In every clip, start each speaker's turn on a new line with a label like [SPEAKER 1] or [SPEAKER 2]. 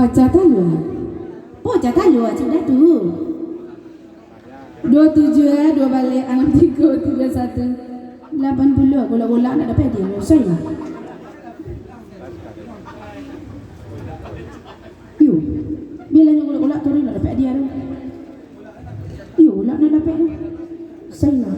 [SPEAKER 1] Baca talu. Baca talu sudah tu. 27 2 balik 63 31 80 golak-golak nak dapat dia selesai lah. Yo. Bilanya golak-golak turun nak dapat dia tu. Yo, nak dapat tu. Selesai lah.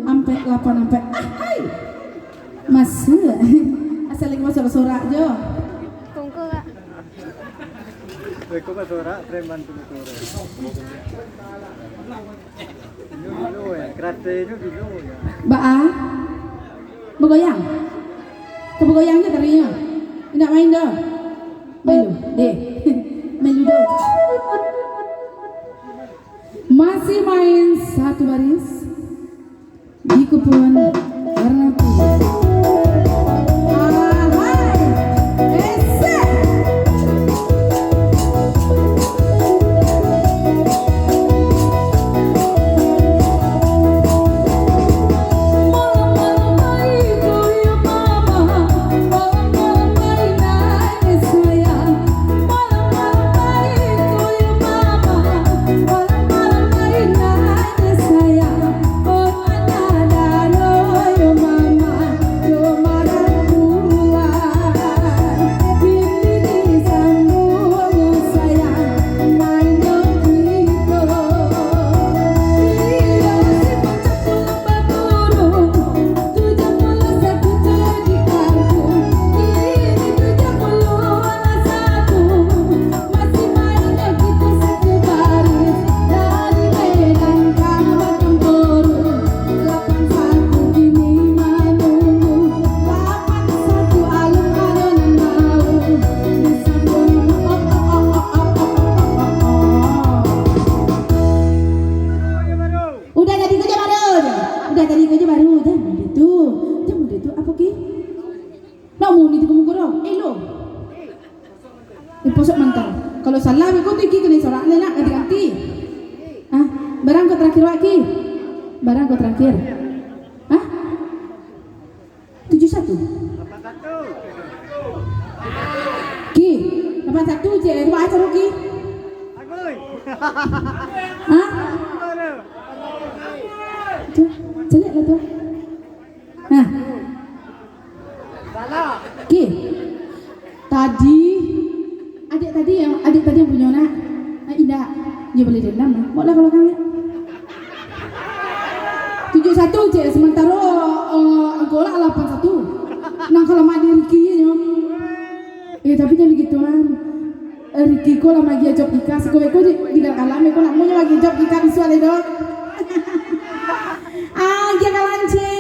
[SPEAKER 1] Sampai 8 sampai masuk asal lagi masuk sorak je
[SPEAKER 2] tunggu kak
[SPEAKER 3] Eko sorak preman tu dulu ya kereta itu dulu ya
[SPEAKER 1] Ba'a bergoyang kau bergoyang je tarinya tidak main dah main lu main lu masih main satu baris di kupuan warna putih. Posok mantar. Kalau salah aku tu kena sorak nak ganti-ganti. Ah, barang kau terakhir lagi. Barang kau terakhir. Hah? 71. 81. Ki, 81 je. Buat acar ki.
[SPEAKER 3] Agoi.
[SPEAKER 1] Hah? Tu, jelek lah tu. Hah?
[SPEAKER 3] Salah.
[SPEAKER 1] Ki. Adik tadi yang punya nak. Indah. Dia boleh dendam lah. Buatlah kalau kami. 71 je sementara Angola 81. Nang kalau mak dia Ricky je. Tapi jangan gituan. Ricky ko lah magi job ikan. Seko ko di kalam ko nak mau magi job ikan visual itu. Dia kalanci.